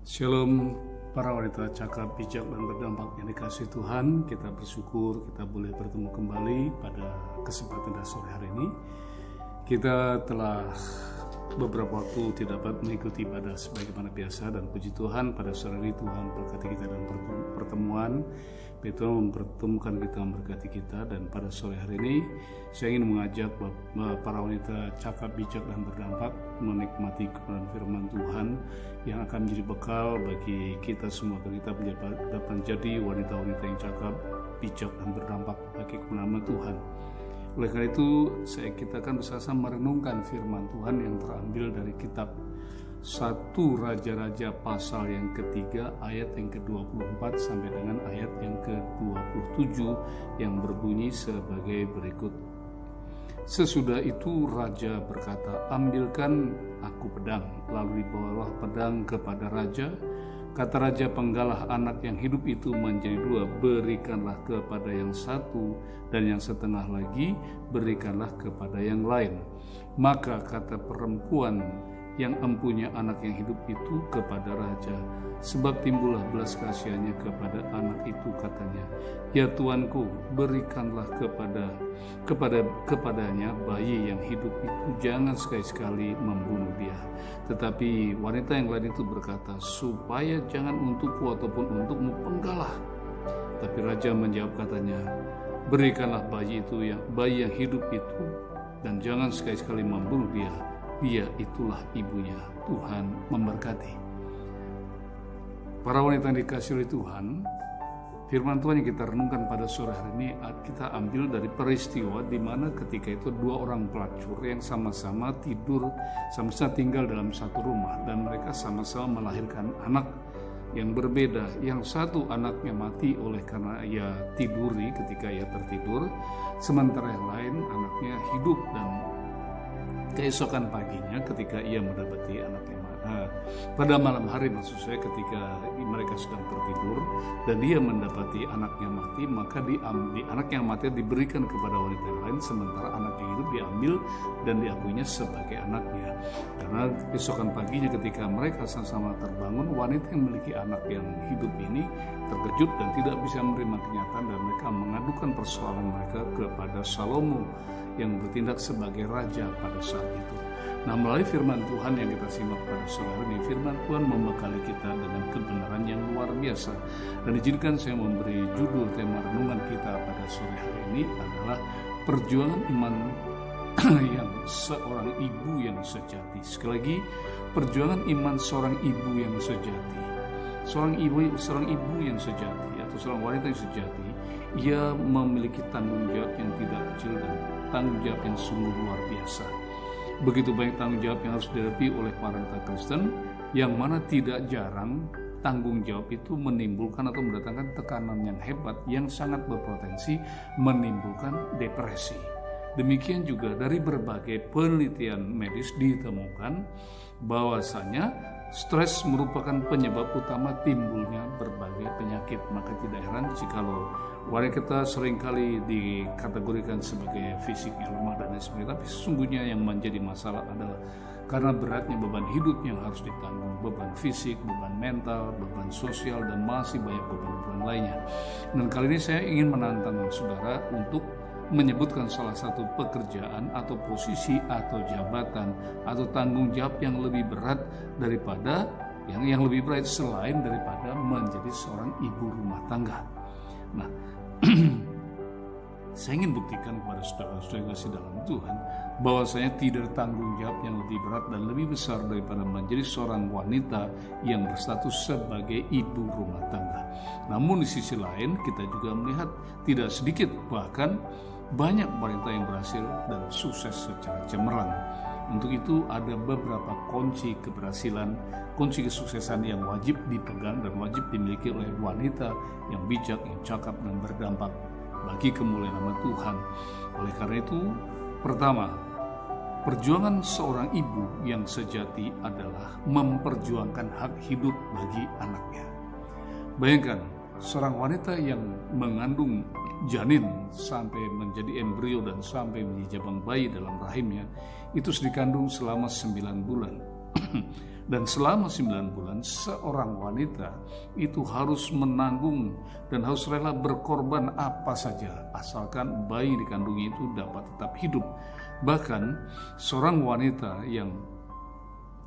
Shalom para wanita cakap, bijak, dan berdampak yang dikasihi Tuhan. Kita bersyukur kita boleh bertemu kembali pada kesempatan sore hari ini. Kita telah beberapa waktu tidak dapat mengikuti ibadah sebagaimana biasa, dan puji Tuhan pada sore ini Tuhan berkati kita dalam pertemuan. Tuhan mempertemukan kita, memberkati kita, dan pada sore hari ini saya ingin mengajak para wanita cakap, bijak, dan berdampak menikmati kebenaran firman Tuhan yang akan menjadi bekal bagi kita semua, agar kita dapat menjadi wanita-wanita yang cakap, bijak, dan berdampak bagi kebenaran Tuhan. Oleh karena itu kita akan bersama merenungkan firman Tuhan yang terambil dari kitab 1 Raja-Raja pasal yang ketiga ayat yang ke-24 sampai dengan ayat yang ke-27 yang berbunyi sebagai berikut. Sesudah itu raja berkata, "Ambilkan aku pedang." Lalu dibawalah pedang kepada raja. Kata raja, "Penggalah anak yang hidup itu menjadi dua, berikanlah kepada yang satu, dan yang setengah lagi berikanlah kepada yang lain." Maka kata perempuan yang empunya anak yang hidup itu kepada raja, sebab timbullah belas kasihannya kepada anak itu, katanya, "Ya tuanku, berikanlah kepadanya bayi yang hidup itu, jangan sekali-sekali membunuh dia." Tetapi wanita yang lain itu berkata, "Supaya jangan untukku ataupun untukmu penggalah." Tapi raja menjawab, katanya, "Berikanlah bayi yang hidup itu, dan jangan sekali-sekali membunuh dia. Dia itulah ibunya." Tuhan memberkati. Para wanita yang dikasihi oleh Tuhan, firman Tuhan yang kita renungkan pada sore hari ini kita ambil dari peristiwa di mana ketika itu dua orang pelacur yang sama-sama tinggal dalam satu rumah, dan mereka sama-sama melahirkan anak yang berbeda. Yang satu anaknya mati oleh karena ia tiduri ketika ia tertidur, sementara yang lain anaknya hidup, dan keesokan paginya ketika ia mendapati anaknya pada malam hari, maksud saya ketika mereka sedang tertidur dan dia mendapati anaknya mati, maka anak yang mati diberikan kepada wanita yang lain, sementara anak yang hidup diambil dan diakuinya sebagai anaknya. Karena keesokan paginya ketika mereka sama-sama terbangun, wanita yang memiliki anak yang hidup ini terkejut dan tidak bisa menerima kenyataan, dan mereka mengadukan persoalan mereka kepada Salomo yang bertindak sebagai raja pada saat itu. Nah, melalui firman Tuhan yang kita simak pada sore hari ini, firman Tuhan membekali kita dengan kebenaran yang luar biasa. Dan izinkan saya memberi judul tema renungan kita pada sore hari ini adalah perjuangan iman yang seorang ibu yang sejati. Sekali lagi, perjuangan iman seorang ibu yang sejati. Seorang ibu yang sejati atau seorang wanita yang sejati, ia memiliki tanggung jawab yang tidak kecil dan tanggung jawab yang sungguh luar biasa. Begitu banyak tanggung jawab yang harus dihadapi oleh para wanita Kristen, yang mana tidak jarang tanggung jawab itu menimbulkan atau mendatangkan tekanan yang hebat yang sangat berpotensi menimbulkan depresi. Demikian juga dari berbagai penelitian medis ditemukan bahwasanya stres merupakan penyebab utama timbulnya berbagai penyakit. Maka tidak heran jikalau wanita kita seringkali dikategorikan sebagai fisiknya lemah dan lain sebagainya, tapi sesungguhnya yang menjadi masalah adalah karena beratnya beban hidup yang harus ditanggung, beban fisik, beban mental, beban sosial, dan masih banyak beban-beban lainnya. Dan kali ini saya ingin menantang saudara untuk menyebutkan salah satu pekerjaan atau posisi atau jabatan atau tanggung jawab yang lebih berat daripada yang lebih berat selain daripada menjadi seorang ibu rumah tangga. Nah, saya ingin buktikan kepada saudara-saudara yang kasih dalam Tuhan bahwasanya tidak ada tanggung jawab yang lebih berat dan lebih besar daripada menjadi seorang wanita yang berstatus sebagai ibu rumah tangga. Namun di sisi lain kita juga melihat tidak sedikit, bahkan banyak wanita yang berhasil dan sukses secara cemerlang. Untuk itu ada beberapa kunci keberhasilan, kunci kesuksesan yang wajib dipegang dan wajib dimiliki oleh wanita yang bijak, yang cakap, dan berdampak bagi kemuliaan nama Tuhan. Oleh karena itu, pertama, perjuangan seorang ibu yang sejati adalah memperjuangkan hak hidup bagi anaknya. Bayangkan, seorang wanita yang mengandung janin sampai menjadi embrio dan sampai menjadi jabang bayi dalam rahimnya, itu dikandung selama 9 bulan. Dan selama 9 bulan seorang wanita itu harus menanggung dan harus rela berkorban apa saja asalkan bayi di kandungnya itu dapat tetap hidup. Bahkan seorang wanita yang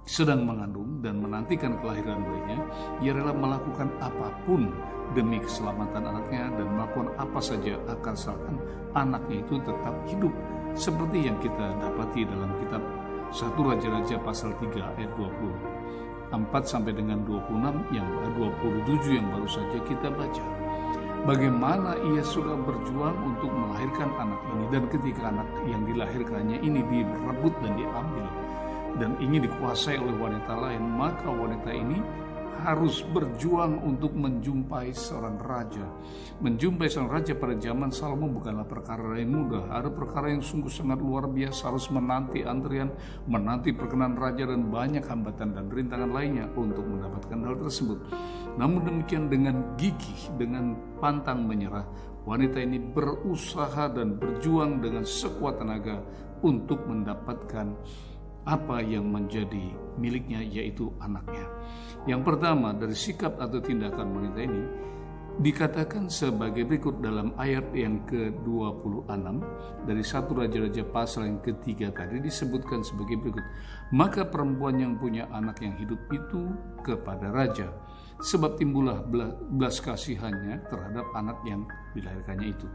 sedang mengandung dan menantikan kelahiran bayinya, ia rela melakukan apapun demi keselamatan anaknya dan melakukan apa saja asalkan anaknya itu tetap hidup. Seperti yang kita dapati dalam kitab 1 Raja-Raja pasal 3 ayat 24 sampai dengan 26 yang 27 yang baru saja kita baca. Bagaimana ia sudah berjuang untuk melahirkan anak ini, dan ketika anak yang dilahirkannya ini direbut dan diambil dan ingin dikuasai oleh wanita lain, maka wanita ini harus berjuang untuk menjumpai seorang raja. Menjumpai seorang raja pada zaman Salomo bukanlah perkara yang mudah. Ada perkara yang sungguh sangat luar biasa, harus menanti antrian, menanti perkenan raja dan banyak hambatan dan rintangan lainnya untuk mendapatkan hal tersebut. Namun demikian, dengan gigih, dengan pantang menyerah, wanita ini berusaha dan berjuang dengan sekuat tenaga untuk mendapatkan apa yang menjadi miliknya, yaitu anaknya. Yang pertama dari sikap atau tindakan wanita ini dikatakan sebagai berikut dalam ayat yang ke-26 dari 1 Raja-Raja pasal yang ketiga tadi, disebutkan sebagai berikut. Maka perempuan yang punya anak yang hidup itu kepada raja, sebab timbullah belas kasihannya terhadap anak yang dilahirkannya itu.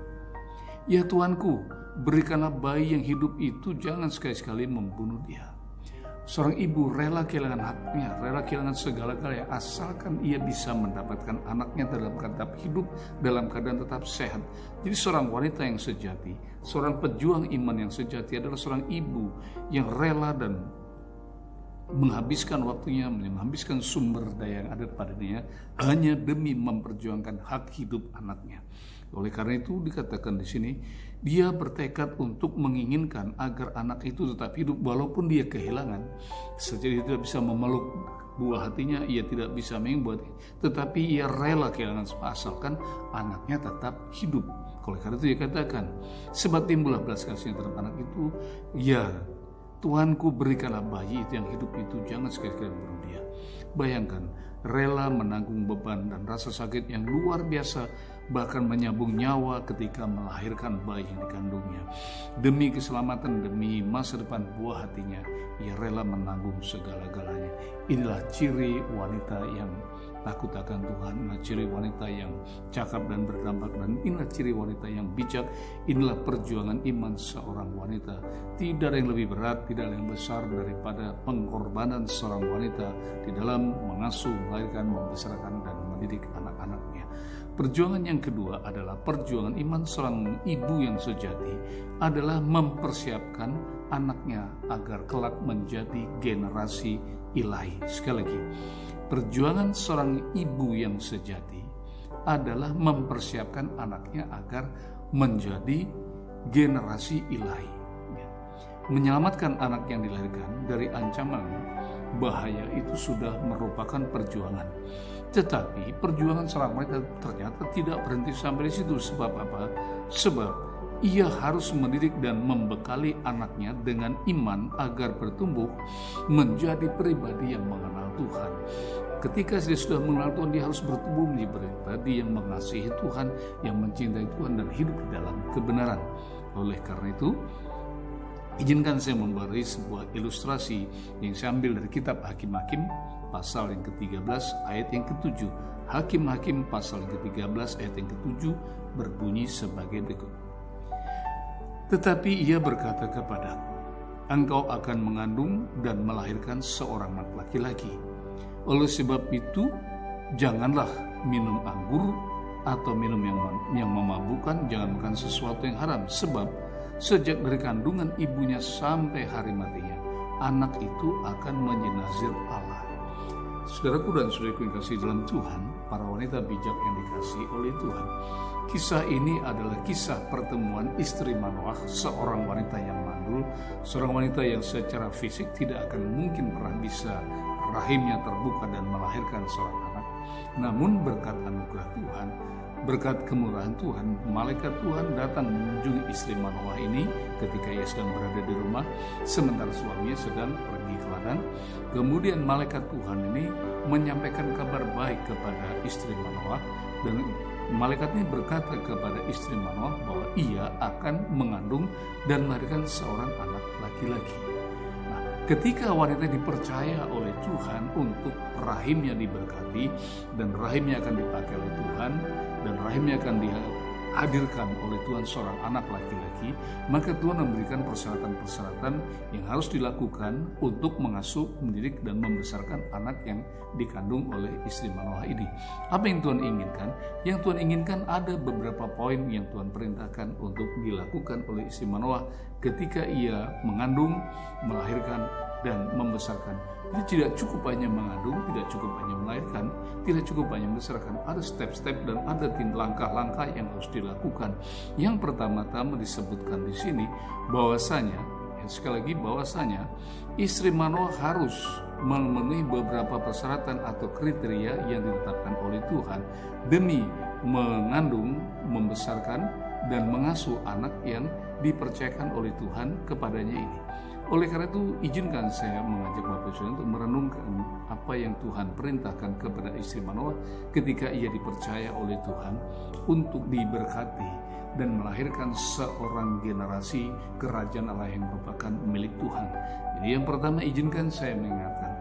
Ya Tuanku, berikanlah bayi yang hidup itu, jangan sekali-sekali membunuh dia. Seorang ibu rela kehilangan haknya, rela kehilangan segala-galanya asalkan ia bisa mendapatkan anaknya dalam keadaan tetap hidup, dalam keadaan tetap sehat. Jadi seorang wanita yang sejati, seorang pejuang iman yang sejati adalah seorang ibu yang rela dan menghabiskan waktunya, menghabiskan sumber daya yang ada pada dirinya hanya demi memperjuangkan hak hidup anaknya. Oleh karena itu dikatakan di sini, dia bertekad untuk menginginkan agar anak itu tetap hidup walaupun dia kehilangan. Sejadi tidak bisa memeluk buah hatinya, ia tidak bisa membuat, tetapi ia rela kehilangan asalkan anaknya tetap hidup. Oleh karena itu dia katakan, sebab timbullah belas kasihan terhadap anak itu, ya Tuanku, berikanlah bayi itu yang hidup itu, jangan sekali-kali membunuh dia. Bayangkan, rela menanggung beban dan rasa sakit yang luar biasa, bahkan menyambung nyawa ketika melahirkan bayi yang dikandungnya. Demi keselamatan, demi masa depan buah hatinya, ia rela menanggung segala-galanya. Inilah ciri wanita yang takut akan Tuhan, inilah ciri wanita yang cakap dan berdampak, dan inilah ciri wanita yang bijak. Inilah perjuangan iman seorang wanita. Tidak ada yang lebih berat, tidak ada yang besar daripada pengorbanan seorang wanita di dalam mengasuh, melahirkan, membesarkan, dan mendidik anak-anaknya. Perjuangan yang kedua adalah perjuangan iman seorang ibu yang sejati, adalah mempersiapkan anaknya agar kelak menjadi generasi ilahi. Sekali lagi, perjuangan seorang ibu yang sejati adalah mempersiapkan anaknya agar menjadi generasi ilahi. Menyelamatkan anak yang dilahirkan dari ancaman bahaya itu sudah merupakan perjuangan. Tetapi perjuangan seorang wanita ternyata tidak berhenti sampai di situ. Sebab apa? Sebab ia harus mendidik dan membekali anaknya dengan iman agar bertumbuh menjadi pribadi yang mengenal Tuhan. Ketika dia sudah mengenal Tuhan, dia harus bertumbuh menjadi pribadi yang mengasihi Tuhan, yang mencintai Tuhan dan hidup di dalam kebenaran. Oleh karena itu, izinkan saya memberi sebuah ilustrasi yang saya ambil dari kitab Hakim-Hakim pasal yang ke-13 ayat yang ke-7. Hakim-Hakim pasal yang ke-13 ayat yang ke-7 berbunyi sebagai berikut. Tetapi ia berkata kepadaku, engkau akan mengandung dan melahirkan seorang anak laki-laki. Oleh sebab itu, janganlah minum anggur atau minum yang memabukkan, jangan makan sesuatu yang haram. Sebab sejak dari kandungan ibunya sampai hari matinya, anak itu akan menjenazir Allah. Saudaraku dan saudariku yang kasih dalam Tuhan, para wanita bijak yang dikasihi oleh Tuhan, kisah ini adalah kisah pertemuan istri Manoah, seorang wanita yang mandul, seorang wanita yang secara fisik tidak akan mungkin pernah bisa rahimnya terbuka dan melahirkan seorang anak. Namun berkat anugerah Tuhan, berkat kemurahan Tuhan, malaikat Tuhan datang mengunjungi istri Manoah ini ketika ia sedang berada di rumah, sementara suaminya sedang pergi ke ladang. Kemudian malaikat Tuhan ini menyampaikan kabar baik kepada istri Manoah, dan malaikat ini berkata kepada istri Manoah bahwa ia akan mengandung dan melahirkan seorang anak laki-laki. Ketika wanita dipercaya oleh Tuhan untuk rahimnya diberkati dan rahimnya akan dipakai oleh Tuhan dan rahimnya akan dihadirkan oleh Tuhan seorang anak laki-laki, maka Tuhan memberikan persyaratan-persyaratan yang harus dilakukan untuk mengasuh, mendidik, dan membesarkan anak yang dikandung oleh istri Manoah ini. Apa yang Tuhan inginkan? Yang Tuhan inginkan ada beberapa poin yang Tuhan perintahkan untuk dilakukan oleh istri Manoah ketika ia mengandung, melahirkan, dan membesarkan. Jadi tidak cukup hanya mengandung, tidak cukup hanya melahirkan, tidak cukup hanya membesarkan. Ada step-step dan ada langkah-langkah yang harus dilakukan. Yang pertama-tama disebutkan di sini bahwasanya, sekali lagi bahwasanya istri Manoah harus memenuhi beberapa persyaratan atau kriteria yang ditetapkan oleh Tuhan demi mengandung, membesarkan, dan mengasuh anak yang dipercayakan oleh Tuhan kepadanya ini. Oleh karena itu, izinkan saya mengajak Bapak Ibu untuk merenungkan apa yang Tuhan perintahkan kepada istri Manoah ketika ia dipercaya oleh Tuhan untuk diberkati dan melahirkan seorang generasi kerajaan Allah yang merupakan milik Tuhan. Jadi yang pertama, izinkan saya mengingatkan,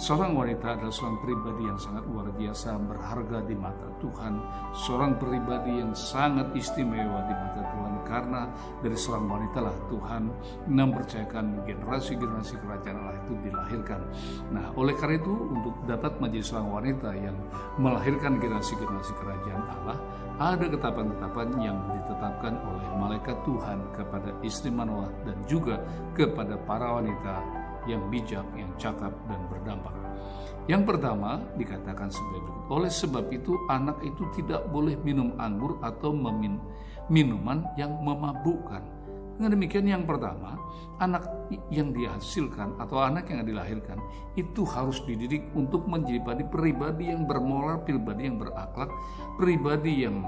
seorang wanita adalah seorang pribadi yang sangat luar biasa, berharga di mata Tuhan, seorang pribadi yang sangat istimewa di mata Tuhan, karena dari seorang wanita lah Tuhan mempercayakan generasi-generasi kerajaan Allah itu dilahirkan. Nah, oleh karena itu, untuk dapat menjadi seorang wanita yang melahirkan generasi-generasi kerajaan Allah, ada ketetapan-ketetapan yang ditetapkan oleh malaikat Tuhan kepada istri Manoah dan juga kepada para wanita yang bijak, yang cakap, dan berdampak. Yang pertama dikatakan sebagai berikut. Oleh sebab itu anak itu tidak boleh minum anggur atau minuman yang memabukkan. Dengan demikian, yang pertama, anak yang dihasilkan atau anak yang dilahirkan itu harus dididik untuk menjadi pribadi yang bermoral, pribadi yang berakhlak, pribadi yang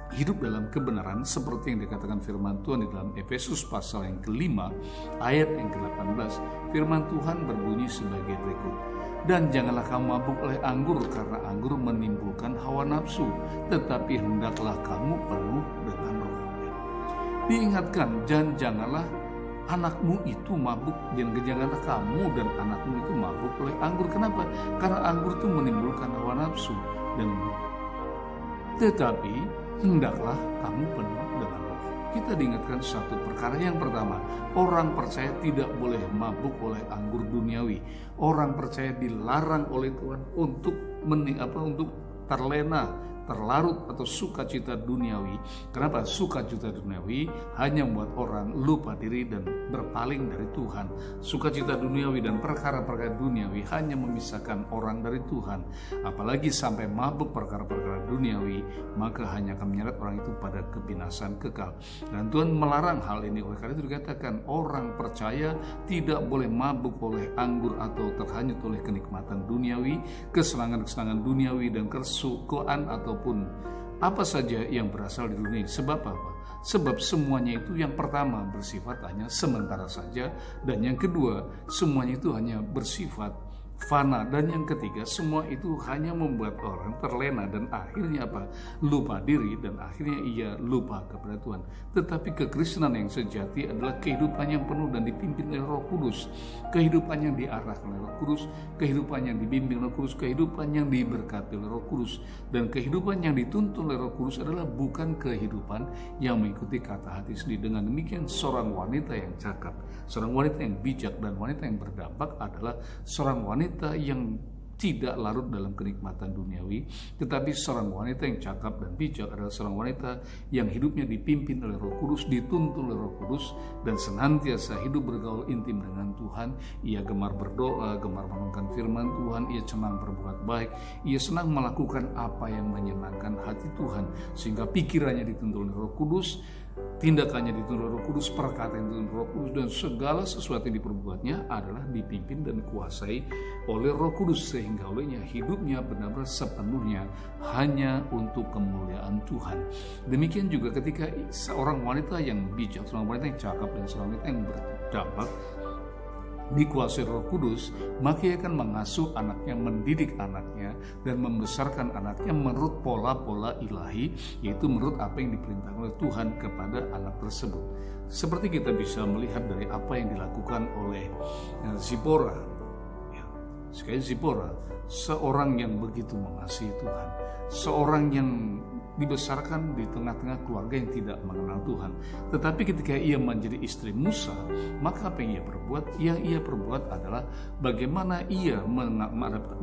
hidup dalam kebenaran seperti yang dikatakan firman Tuhan di dalam Efesus pasal yang ke-5 ayat yang ke-18. Firman Tuhan berbunyi sebagai berikut: dan janganlah kamu mabuk oleh anggur, karena anggur menimbulkan hawa nafsu, tetapi hendaklah kamu penuh dengan Roh. Diingatkan, dan janganlah anakmu itu mabuk, janganlah kamu dan anakmu itu mabuk oleh anggur. Kenapa? Karena anggur itu menimbulkan hawa nafsu, dan tetapi hendaklah kamu penuh dengan Roh. Kita diingatkan satu perkara. Yang pertama, orang percaya tidak boleh mabuk oleh anggur duniawi. Orang percaya dilarang oleh Tuhan untuk terlena, terlarut atau sukacita duniawi. Kenapa? Sukacita duniawi hanya membuat orang lupa diri dan berpaling dari Tuhan. Sukacita duniawi dan perkara-perkara duniawi hanya memisahkan orang dari Tuhan. Apalagi sampai mabuk perkara-perkara duniawi, maka hanya akan menyeret orang itu pada kebinasan kekal. Dan Tuhan melarang hal ini. Oleh karena itu dikatakan orang percaya tidak boleh mabuk oleh anggur atau terhanyut oleh kenikmatan duniawi, kesenangan-kesenangan duniawi, dan kesukaan ataupun apa saja yang berasal dari dunia. Sebab apa? Sebab semuanya itu yang pertama bersifat hanya sementara saja, dan yang kedua semuanya itu hanya bersifat fana, dan yang ketiga semua itu hanya membuat orang terlena dan akhirnya apa? Lupa diri, dan akhirnya ia lupa kepada Tuhan. Tetapi kekristenan yang sejati adalah kehidupan yang penuh dan dipimpin oleh Roh Kudus, kehidupan yang diarahkan oleh Roh Kudus, kehidupan yang dibimbing oleh Roh Kudus, kehidupan yang diberkati oleh Roh Kudus, dan kehidupan yang dituntun oleh Roh Kudus adalah bukan kehidupan yang mengikuti kata hati sendiri. Dengan demikian, seorang wanita yang cakap, seorang wanita yang bijak, dan wanita yang berdampak adalah seorang wanita yang tidak larut dalam kenikmatan duniawi, tetapi seorang wanita yang cakap dan bijak adalah seorang wanita yang hidupnya dipimpin oleh Roh Kudus, dituntun oleh Roh Kudus, dan senantiasa hidup bergaul intim dengan Tuhan. Ia gemar berdoa, gemar merenungkan firman Tuhan, ia senang berbuat baik, ia senang melakukan apa yang menyenangkan hati Tuhan, sehingga pikirannya dituntun oleh Roh Kudus, tindakannya dituntun Roh Kudus, perkataan dituntun Roh Kudus, dan segala sesuatu yang diperbuatnya adalah dipimpin dan dikuasai oleh Roh Kudus, sehingga olehnya hidupnya benar-benar sepenuhnya hanya untuk kemuliaan Tuhan. Demikian juga ketika seorang wanita yang bijak, seorang wanita yang cakap, dan seorang wanita yang berdampak dikuasai Roh Kudus, maka ia akan mengasuh anaknya, mendidik anaknya, dan membesarkan anaknya menurut pola-pola ilahi, yaitu menurut apa yang diperintahkan oleh Tuhan kepada anak tersebut. Seperti kita bisa melihat dari apa yang dilakukan oleh Zipora. Sekali Zipora, seorang yang begitu mengasihi Tuhan, seorang yang dibesarkan di tengah-tengah keluarga yang tidak mengenal Tuhan. Tetapi ketika ia menjadi istri Musa, maka apa yang ia perbuat? Yang ia perbuat adalah bagaimana ia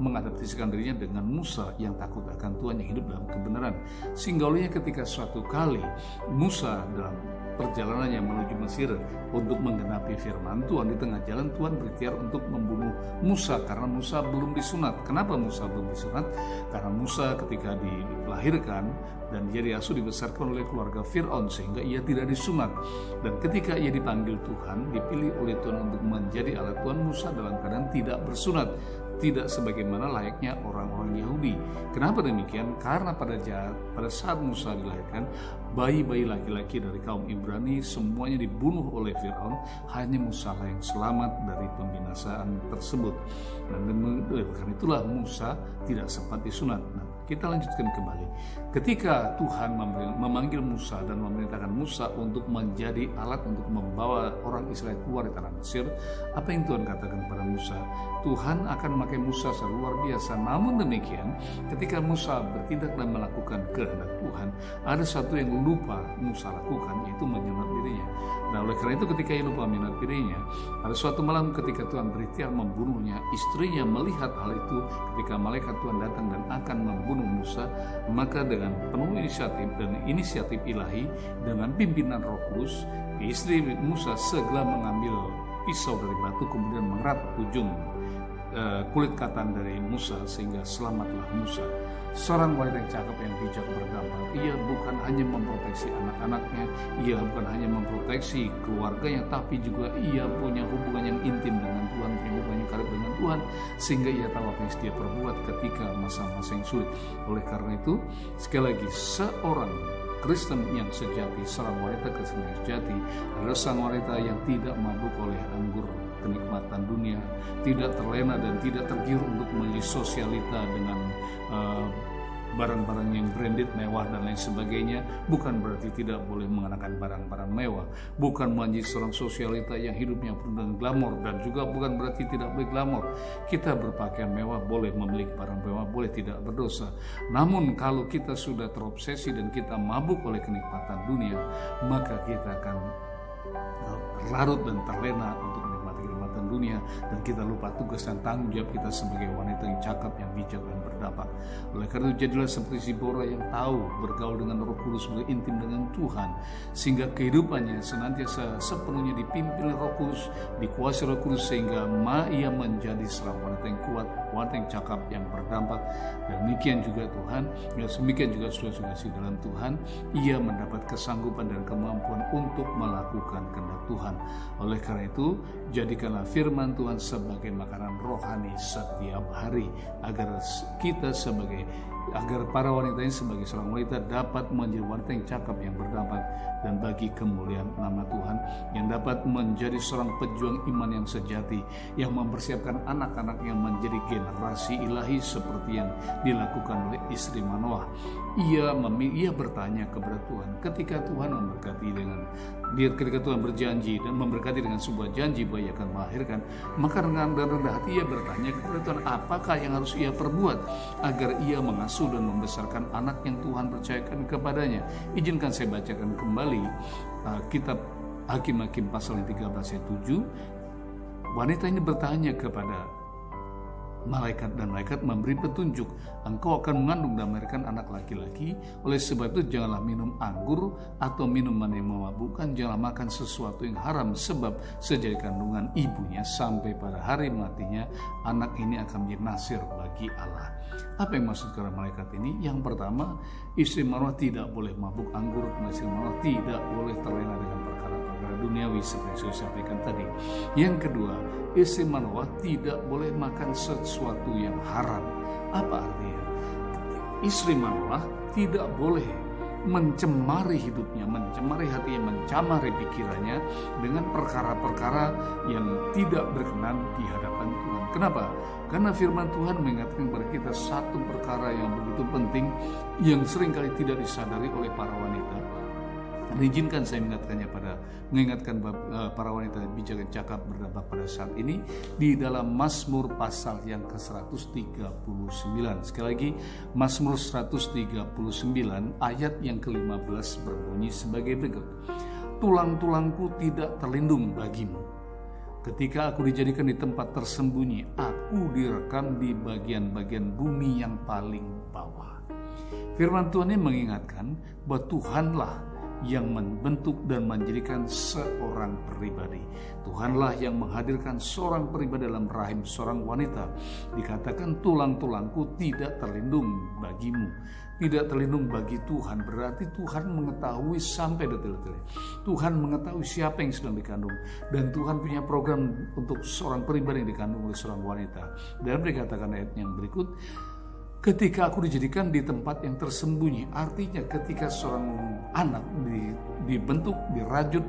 mengadaptasikan dirinya dengan Musa yang takut akan Tuhan, yang hidup dalam kebenaran. Sehingga olehnya ketika suatu kali Musa dalam perjalanannya menuju Mesir untuk menggenapi firman Tuhan, di tengah jalan Tuhan berikhtiar untuk membunuh Musa karena Musa belum disunat. Kenapa Musa belum disunat? Karena Musa ketika dilahirkan dan dia diasuh dibesarkan oleh keluarga Fir'aun, sehingga ia tidak disunat. Dan ketika ia dipanggil Tuhan, dipilih oleh Tuhan untuk menjadi alat Tuhan, Musa dalam keadaan tidak bersunat, tidak sebagaimana layaknya orang-orang Yahudi. Kenapa demikian? Karena pada saat Musa dilahirkan, bayi-bayi laki-laki dari kaum Ibrani semuanya dibunuh oleh Fir'aun, hanya Musa yang selamat dari pembinasaan tersebut. Dan karena itulah Musa tidak sempat disunat. Nah, kita lanjutkan kembali. Ketika Tuhan memanggil Musa dan memerintahkan Musa untuk menjadi alat untuk membawa orang Israel keluar dari tanah Mesir, apa yang Tuhan katakan kepada Musa? Tuhan akan memakai Musa secara luar biasa. Namun demikian, ketika Musa bertindak dan melakukan kehendak Tuhan, ada satu yang lupa Musa lakukan, yaitu menyunat dirinya. Nah, oleh karena itu ketika ia lupa menyunat dirinya, pada suatu malam ketika Tuhan berikhtiar membunuhnya, istrinya melihat hal itu ketika malaikat Tuhan datang dan akan membunuh Musa, maka dengan penuh inisiatif dan inisiatif ilahi, dengan pimpinan Roh Kudus, istri Musa segera mengambil pisau dari batu, kemudian mengerat ujung kulit katan dari Musa, sehingga selamatlah Musa. Seorang wanita yang cakap, yang bijak, berdampak. Ia bukan hanya memproteksi anak-anaknya, ia bukan hanya memproteksi keluarganya, tapi juga ia punya hubungan yang intim dengan Tuhan, punya hubungan yang karib dengan Tuhan, sehingga ia tahu apa yang dia perbuat ketika masa-masa yang sulit. Oleh karena itu, sekali lagi, seorang Kristen yang sejati, seorang wanita Kristen yang sejati adalah seorang wanita yang tidak mabuk oleh anggur kenikmatan dunia, tidak terlena dan tidak tergiur untuk menjadi sosialita dengan barang-barang yang branded, mewah dan lain sebagainya. Bukan berarti tidak boleh mengenakan barang-barang mewah, bukan menjadi seorang sosialita yang hidupnya penuh dengan glamor, dan juga bukan berarti tidak boleh glamor. Kita berpakaian mewah, boleh memiliki barang mewah, boleh tidak berdosa. Namun kalau kita sudah terobsesi dan kita mabuk oleh kenikmatan dunia, maka kita akan larut dan terlena untuk menikmati kenikmatan dunia, dan kita lupa tugas dan tanggung jawab kita sebagai wanita yang cakap, yang bijak dan berdampak. Oleh karena itu, jadilah seperti Zipora yang tahu bergaul dengan Roh Kudus, berintim dengan Tuhan, sehingga kehidupannya senantiasa sepenuhnya dipimpin Roh Kudus, dikuasai Roh Kudus, sehingga ia menjadi seorang wanita yang kuat, wanita yang cakap, yang berdampak. Dan demikian juga Tuhan, demikian juga saudara-saudara dalam Tuhan, ia mendapat kesanggupan dan kemampuan untuk melakukan kehendak Tuhan. Oleh karena itu, jadikanlah firman Tuhan sebagai makanan rohani setiap hari, agar para wanita ini sebagai seorang wanita dapat menjadi wanita yang cakap, yang berdampak, dan bagi kemuliaan nama Tuhan, yang dapat menjadi seorang pejuang iman yang sejati, yang mempersiapkan anak-anak yang menjadi generasi ilahi seperti yang dilakukan oleh istri Manoah. Ia bertanya kepada Tuhan ketika Tuhan memberkati ketika Tuhan berjanji dan memberkati dengan sebuah janji bahwa ia akan melahirkan, maka dengan rendah hati ia bertanya kepada Tuhan, apakah yang harus ia perbuat agar ia mengasuh dan membesarkan anak yang Tuhan percayakan kepadanya. Izinkan saya bacakan kembali kitab Hakim-Hakim pasal yang 13 ayat 7. Wanita ini bertanya kepada malaikat, dan malaikat memberi petunjuk, engkau akan mengandung dan melahirkan anak laki-laki. Oleh sebab itu janganlah minum anggur atau minuman yang memabukkan, janganlah makan sesuatu yang haram, sebab sejak kandungan ibunya sampai pada hari matinya anak ini akan menjadi nasir bagi Allah. Apa yang maksud kata malaikat ini? Yang pertama, istri Manoah tidak boleh mabuk anggur, istri Manoah tidak boleh terlena dengan perkara-perkara duniawi seperti yang saya sampaikan tadi. Yang kedua, istri Manoah tidak boleh makan sesuatu yang haram. Apa artinya? Istri Manoah tidak boleh mencemari hidupnya, mencemari hatinya, mencemari pikirannya dengan perkara-perkara yang tidak berkenan di hadapan Tuhan. Kenapa? Karena firman Tuhan mengingatkan kepada kita satu perkara yang begitu penting yang seringkali tidak disadari oleh para wanita. Izinkan saya mengingatkan para wanita bijak dan cakap berdampak pada saat ini di dalam Mazmur pasal yang ke-139. Sekali lagi, Mazmur 139 ayat yang ke-15 berbunyi sebagai berikut. Tulang-tulangku tidak terlindung bagimu. Ketika aku dijadikan di tempat tersembunyi, aku direkam di bagian-bagian bumi yang paling bawah. Firman Tuhan ini mengingatkan bahwa Tuhanlah yang membentuk dan menjadikan seorang pribadi. Tuhanlah yang menghadirkan seorang pribadi dalam rahim seorang wanita. Dikatakan tulang-tulangku tidak terlindung bagimu. Tidak terlindung bagi Tuhan berarti Tuhan mengetahui sampai detil-detil. Tuhan mengetahui siapa yang sedang dikandung, dan Tuhan punya program untuk seorang pribadi yang dikandung oleh seorang wanita. Dan dikatakan ayat yang berikut, ketika aku dijadikan di tempat yang tersembunyi, artinya ketika seorang anak dibentuk, dirajut,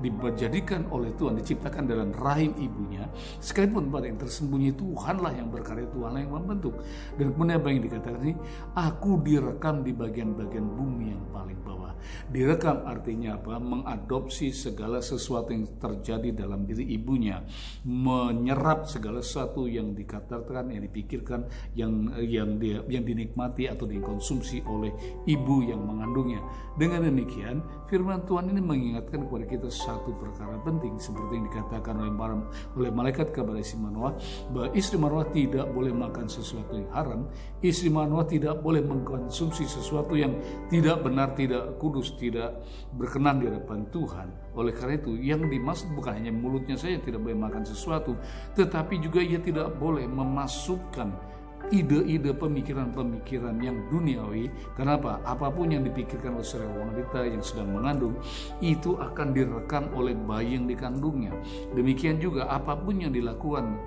dijadikan oleh Tuhan, diciptakan dalam rahim ibunya, sekalipun tempat yang tersembunyi, Tuhanlah yang berkarya, Tuhanlah yang membentuk. Dan kemudian apa yang dikatakan ini? Aku direkam di bagian-bagian bumi yang paling bawah. Direkam artinya apa? Mengadopsi segala sesuatu yang terjadi dalam diri ibunya, menyerap segala sesuatu yang dikatakan, yang dipikirkan, yang dinikmati atau dikonsumsi oleh ibu yang mengandungnya. Dengan demikian, firman Tuhan ini mengingatkan kepada kita satu perkara penting, seperti yang dikatakan oleh malaikat kepada istri Manoah, bahwa istri Manoah tidak boleh makan sesuatu yang haram, istri Manoah tidak boleh mengkonsumsi sesuatu yang tidak benar, tidak kudus, tidak berkenan di hadapan Tuhan. Oleh karena itu, yang dimaksud bukan hanya mulutnya saja tidak boleh makan sesuatu, tetapi juga ia tidak boleh memasukkan ide-ide, pemikiran-pemikiran yang duniawi. Kenapa? Apapun yang dipikirkan oleh seorang wanita yang sedang mengandung, itu akan direkam oleh bayi yang dikandungnya. Demikian juga apapun yang dilakukan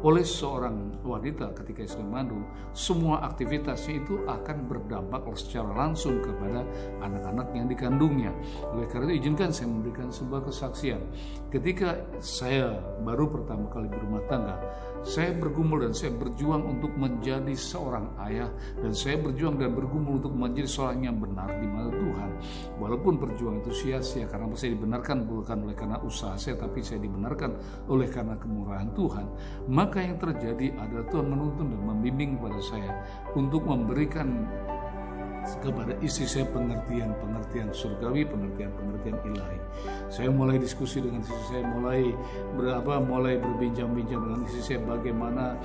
oleh seorang wanita ketika sedang mengandung, semua aktivitasnya itu akan berdampak secara langsung kepada anak-anak yang dikandungnya. Oleh karena itu, izinkan saya memberikan sebuah kesaksian. Ketika saya baru pertama kali berumah tangga, saya bergumul dan saya berjuang untuk menjadi seorang ayah, dan saya berjuang dan bergumul untuk menjadi seorang yang benar di mata Tuhan. Walaupun perjuangan itu sia-sia, karena saya dibenarkan bukan oleh karena usaha saya, tapi saya dibenarkan oleh karena kemurahan Tuhan. Maka yang terjadi adalah Tuhan menuntun dan membimbing kepada saya untuk memberikan kepada istri saya pengertian surgawi, pengertian ilahi. Saya mulai diskusi dengan istri saya, mulai berbincang-bincang dengan istri saya bagaimana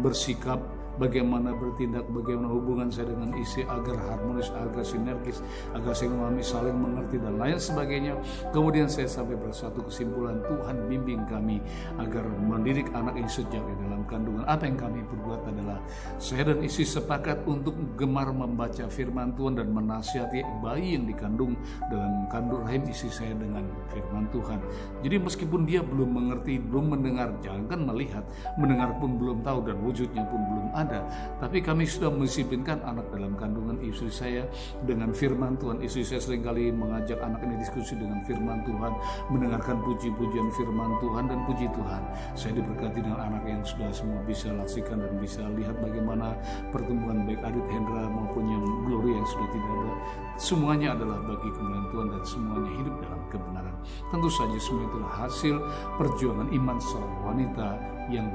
bersikap, bagaimana bertindak, bagaimana hubungan saya dengan istri agar harmonis, agar sinergis, agar saya memahami, saling mengerti dan lain sebagainya. Kemudian saya sampai pada satu kesimpulan, Tuhan bimbing kami agar mendidik anak ini sejak di dalam kandungan. Apa yang kami perbuat adalah saya dan istri sepakat untuk gemar membaca firman Tuhan dan menasihati bayi yang dikandung dalam kandung rahim istri saya dengan firman Tuhan. Jadi meskipun dia belum mengerti, belum mendengar, jangankan melihat, mendengar pun belum tahu dan wujudnya pun belum ada, tapi kami sudah mendisiplinkan anak dalam kandungan istri saya dengan firman Tuhan. Istri saya seringkali mengajak anak ini diskusi dengan firman Tuhan, mendengarkan puji-pujian firman Tuhan, dan puji Tuhan, saya diberkati dengan anak yang sudah semua bisa laksikan dan bisa lihat bagaimana pertumbuhan baik Adit Hendra maupun yang Gloria yang sudah tidak ada. Semuanya adalah bagi kemuliaan Tuhan dan semuanya hidup dalam kebenaran. Tentu saja semua itulah hasil perjuangan iman seorang wanita yang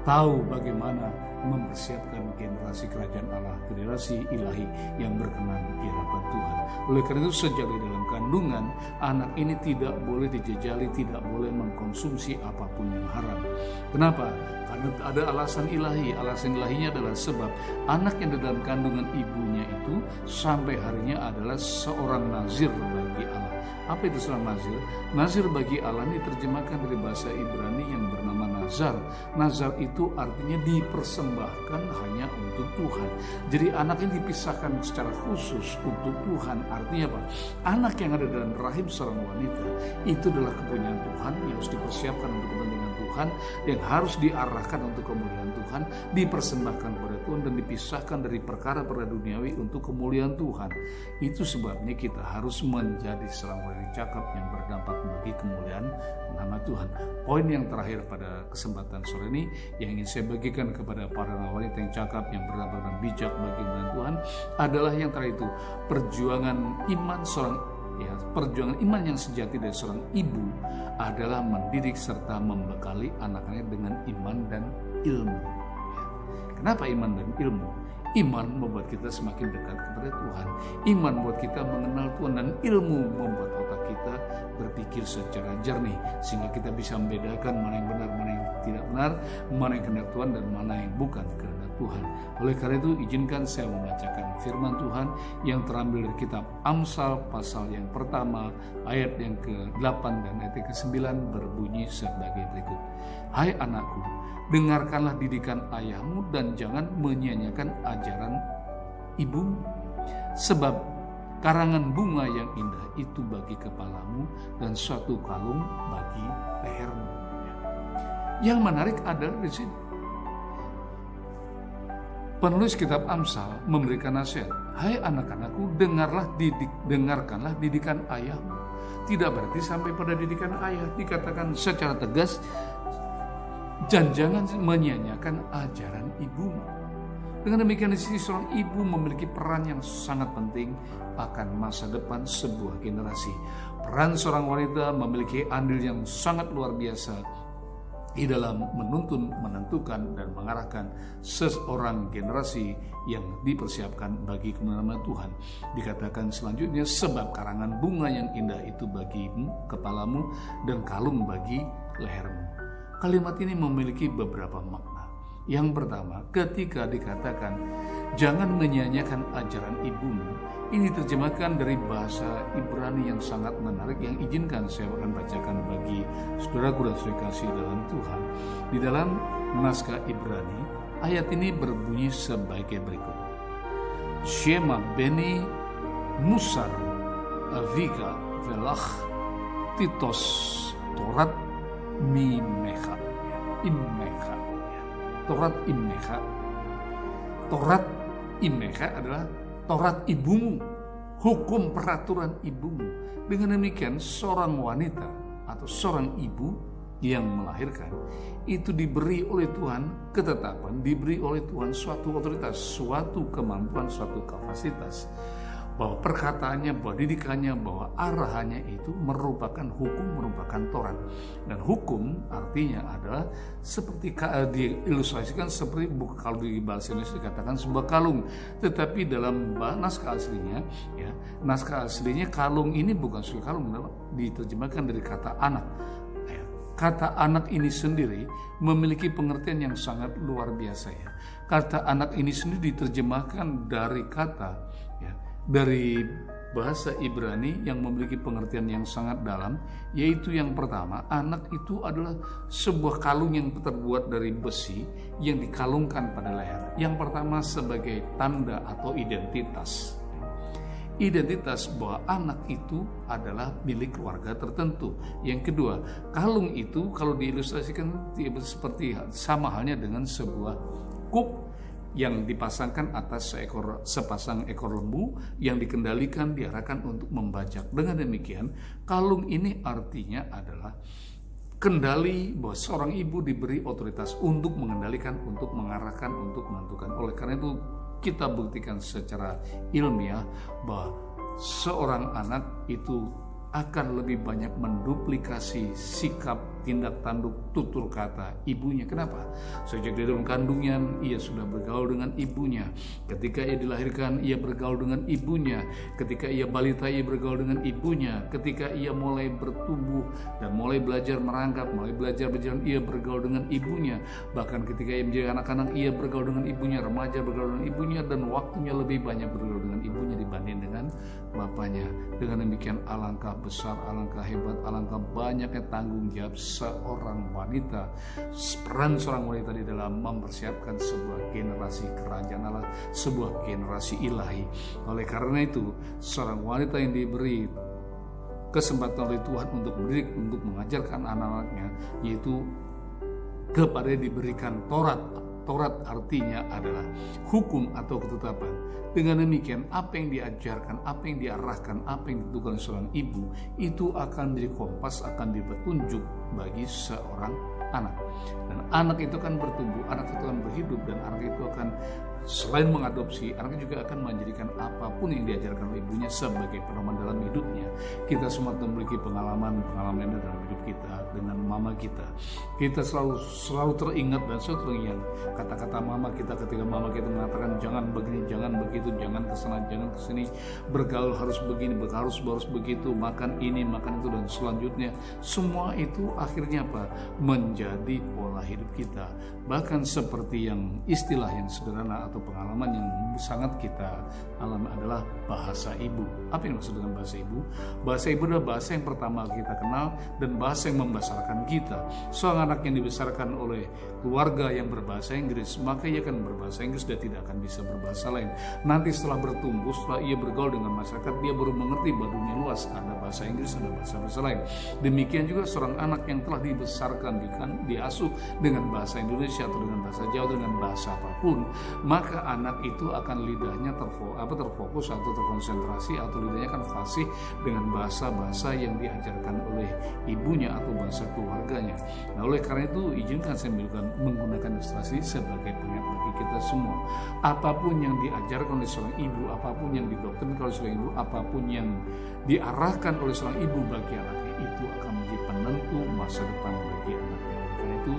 tahu bagaimana mempersiapkan generasi kerajaan Allah, generasi ilahi yang berkenan di hadapan Tuhan. Oleh karena itu sejak di dalam kandungan, anak ini tidak boleh dijejali, tidak boleh mengkonsumsi apapun yang haram. Kenapa? Karena ada alasan ilahi. Alasan ilahinya adalah sebab anak yang di dalam kandungan ibunya itu sampai harinya adalah seorang nazir bagi Allah. Apa itu seorang nazir? Nazir bagi Allah ini terjemahkan dari bahasa Ibrani yang bernama nazar. Nazar itu artinya dipersembahkan hanya untuk Tuhan. Jadi anak ini dipisahkan secara khusus untuk Tuhan. Artinya apa? Anak yang ada dalam rahim seorang wanita itu adalah kepunyaan Tuhan yang harus dipersiapkan untuk kepentingan Tuhan, yang harus diarahkan untuk kemuliaan Tuhan, dipersembahkan kepada Tuhan dan dipisahkan dari perkara-perkara duniawi untuk kemuliaan Tuhan. Itu sebabnya kita harus menjadi seorang wanita cakap yang berdampak bagi kemuliaan nama Tuhan. Poin yang terakhir pada kesempatan sore ini yang ingin saya bagikan kepada para wanita yang cakap yang berdampak dan bijak bagi kemuliaan Tuhan adalah yang terakhir itu, perjuangan iman seorang perjuangan iman yang sejati dari seorang ibu adalah mendidik serta membekali anak-anaknya dengan iman dan ilmu. Kenapa iman dan ilmu? Iman membuat kita semakin dekat kepada Tuhan. Iman membuat kita mengenal Tuhan, dan ilmu membuat otak kita berpikir secara jernih sehingga kita bisa membedakan mana yang benar, mana yang tidak benar, mana yang kehendak Tuhan dan mana yang bukan kehendak Tuhan. Oleh karena itu izinkan saya membacakan firman Tuhan yang terambil dari kitab Amsal pasal yang pertama ayat yang ke-8 dan ayat yang ke-9 berbunyi sebagai berikut. Hai anakku, dengarkanlah didikan ayahmu dan jangan menyia-nyiakan ajaran ibumu. Sebab karangan bunga yang indah itu bagi kepalamu dan suatu kalung bagi lehermu. Yang menarik adalah di sini penulis kitab Amsal memberikan nasihat. Hai anak-anakku, dengarkanlah didikan ayahmu. Tidak berarti sampai pada didikan ayah, dikatakan secara tegas, dan jangan menyia-nyiakan ajaran ibumu. Dengan demikian di sini seorang ibu memiliki peran yang sangat penting akan masa depan sebuah generasi. Peran seorang wanita memiliki andil yang sangat luar biasa di dalam menuntun, menentukan, dan mengarahkan seorang generasi yang dipersiapkan bagi kemuliaan Tuhan. Dikatakan selanjutnya, sebab karangan bunga yang indah itu bagimu, kepalamu, dan kalung bagi lehermu. Kalimat ini memiliki beberapa makna. Yang pertama, ketika dikatakan jangan menyia-nyiakan ajaran ibumu, ini terjemahkan dari bahasa Ibrani yang sangat menarik yang izinkan saya akan bacakan bagi saudaraku dan saudara kasih dalam Tuhan. Di dalam naskah Ibrani, ayat ini berbunyi sebagai berikut. Shema beni musar aviga velach titos torat Mimecha, Immecha, Torat Immecha. Torat Immecha adalah Torat ibumu, hukum peraturan ibumu. Dengan demikian seorang wanita atau seorang ibu yang melahirkan itu diberi oleh Tuhan ketetapan, diberi oleh Tuhan suatu otoritas, suatu kemampuan, suatu kapasitas, bahwa perkataannya, bahwa didikannya, bahwa arahannya itu merupakan hukum, merupakan Taurat. Dan hukum artinya adalah seperti diilustrasikan seperti, kalau di bahasa Indonesia dikatakan sebuah kalung, tetapi dalam naskah aslinya, naskah aslinya kalung ini bukan sebuah kalung, diterjemahkan dari kata anak. Kata anak ini sendiri memiliki pengertian yang sangat luar biasa. Kata anak ini sendiri diterjemahkan dari kata dari bahasa Ibrani yang memiliki pengertian yang sangat dalam, yaitu yang pertama, anak itu adalah sebuah kalung yang terbuat dari besi yang dikalungkan pada leher. Yang pertama sebagai tanda atau identitas. Identitas bahwa anak itu adalah milik keluarga tertentu. Yang kedua, kalung itu kalau diilustrasikan seperti sama halnya dengan sebuah kuk yang dipasangkan atas sepasang ekor lembu yang dikendalikan, diarahkan untuk membajak. Dengan demikian, kalung ini artinya adalah kendali bahwa seorang ibu diberi otoritas untuk mengendalikan, untuk mengarahkan, untuk menentukan. Oleh karena itu, kita buktikan secara ilmiah bahwa seorang anak itu akan lebih banyak menduplikasi sikap tindak tanduk tutur kata ibunya. Kenapa? Sejak di dalam kandungnya ia sudah bergaul dengan ibunya. Ketika ia dilahirkan ia bergaul dengan ibunya. Ketika ia balita ia bergaul dengan ibunya. Ketika ia mulai bertumbuh dan mulai belajar merangkap, mulai belajar berjalan, ia bergaul dengan ibunya. Bahkan ketika ia menjadi anak-anak ia bergaul dengan ibunya, remaja bergaul dengan ibunya, dan waktunya lebih banyak bergaul dengan ibunya dibanding dengan bapaknya. Dengan demikian alangkah besar, alangkah hebat, alangkah banyaknya tanggung jawab seorang wanita, peran seorang wanita di dalam mempersiapkan sebuah generasi kerajaan Allah, sebuah generasi ilahi. Oleh karena itu, seorang wanita yang diberi kesempatan oleh Tuhan untuk mendidik, untuk mengajarkan anak-anaknya, yaitu kepada diberikan Taurat. Taurat artinya adalah hukum atau ketetapan. Dengan demikian, apa yang diajarkan, apa yang diarahkan, apa yang ditentukan seorang ibu, itu akan menjadi kompas, akan jadi petunjuk bagi seorang anak. Dan anak itu akan bertumbuh, anak itu akan berhidup, dan anak itu akan selain mengadopsi, anaknya juga akan menjadikan apapun yang diajarkan oleh ibunya sebagai pedoman dalam hidupnya. Kita semua memiliki pengalaman dalam hidup kita dengan mama kita. Kita selalu teringat dan selalu teringat kata-kata mama kita ketika mama kita mengatakan jangan begini, jangan begitu, jangan kesana, jangan kesini, bergaul harus begini, harus begitu, makan ini, makan itu, dan selanjutnya. Semua itu akhirnya apa? Menjadi pola hidup kita. Bahkan seperti yang istilah yang sederhana atau pengalaman yang sangat kita alami adalah bahasa ibu. Apa yang maksud dengan bahasa ibu? Bahasa ibu adalah bahasa yang pertama kita kenal dan bahasa yang membesarkan kita. Seorang anak yang dibesarkan oleh keluarga yang berbahasa Inggris, maka ia akan berbahasa Inggris dan tidak akan bisa berbahasa lain. Nanti setelah bertumbuh, setelah ia bergaul dengan masyarakat, dia baru mengerti bahwa dunia luas ada bahasa Inggris, ada bahasa lain. Demikian juga seorang anak yang telah dibesarkan, diasuh dengan bahasa Indonesia atau dengan bahasa Jawa, dengan bahasa apapun, maka anak itu akan lidahnya terfokus atau terkonsentrasi, atau lidahnya akan fasih dengan bahasa-bahasa yang diajarkan oleh ibunya atau bahasa keluarganya. Nah, oleh karena itu izinkan saya menggunakan ilustrasi sebagai pengingat bagi kita semua. Apapun yang diajarkan oleh seorang ibu, apapun yang didoktrinkan oleh seorang ibu, apapun yang diarahkan oleh seorang ibu bagi anaknya, itu akan menjadi penentu masa depan bagi anaknya. Oleh karena itu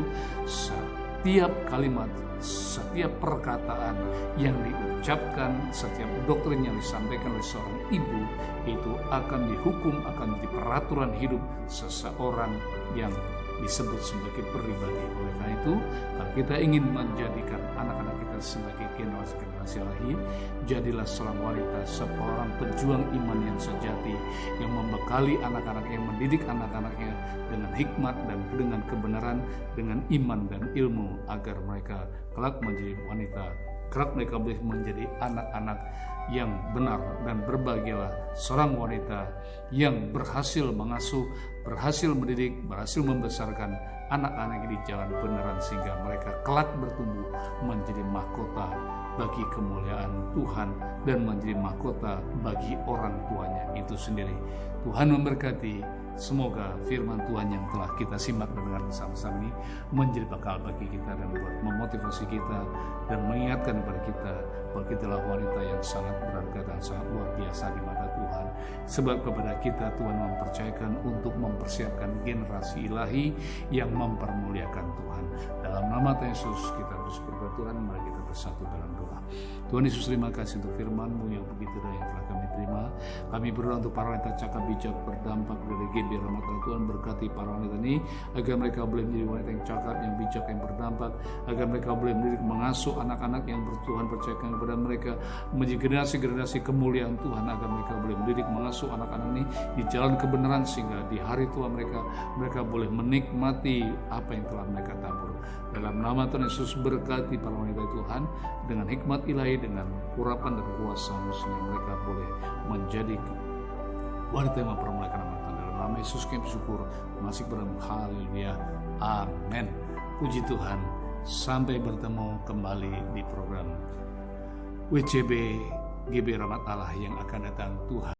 setiap kalimat, setiap perkataan yang diucapkan, setiap doktrin yang disampaikan oleh seorang ibu itu akan dihukum, akan menjadi peraturan hidup seseorang yang disebut sebagai pribadi. Oleh karena itu, kalau kita ingin menjadikan anak-anak kita sebagai generasi ilahi, jadilah seorang wanita, seorang pejuang iman yang sejati, yang membekali anak-anaknya, mendidik anak-anaknya dengan hikmat dan dengan kebenaran, dengan iman dan ilmu, agar mereka kelak menjadi wanita, kelak mereka boleh menjadi anak-anak yang benar. Dan berbahagialah seorang wanita yang berhasil mengasuh, berhasil mendidik, berhasil membesarkan anak-anak di jalan benaran, sehingga mereka kelak bertumbuh menjadi mahkota bagi kemuliaan Tuhan dan menjadi mahkota bagi orang tuanya itu sendiri. Tuhan memberkati. Semoga firman Tuhan yang telah kita simak dan dengar bersama-sama ini menjadi bekal bagi kita dan buat memotivasi kita dan mengingatkan kepada kita bahwa kita adalah wanita yang sangat berharga dan sangat luar biasa di mata Tuhan. Sebab kepada kita Tuhan mempercayakan untuk mempersiapkan generasi ilahi yang mempermuliakan Tuhan. Dalam nama Tuhan Yesus kita bersyukur Tuhan, mari kita bersatu dalam doa. Tuhan Yesus, terima kasih untuk firman-Mu yang begitu indah yang telah kami terima. Kami berdoa untuk para wanita cakap bijak berdampak dari GB Rahmat Allah. Tuhan berkati para wanita ini agar mereka boleh menjadi wanita yang cakap, yang bijak, yang berdampak, agar mereka boleh mendidik, mengasuh anak-anak yang Tuhan percayakan kepada mereka menjadi generasi-generasi kemuliaan Tuhan, agar mereka boleh mendidik, mengasuh anak-anak ini di jalan kebenaran, sehingga di hari tua mereka boleh menikmati apa yang telah mereka tabur. Dalam nama Tuhan Yesus, berkati para wanita Tuhan dengan hikmat ilahi, dengan urapan dan kuasa-Mu, sehingga mereka boleh menjadi wanita yang mempermuliakan nama Tuhan. Dalam nama Yesus kami bersyukur, masih berdoa, haleluya, amin. Puji Tuhan. Sampai bertemu kembali di program WCB GB Rahmat Allah yang akan datang. Tuhan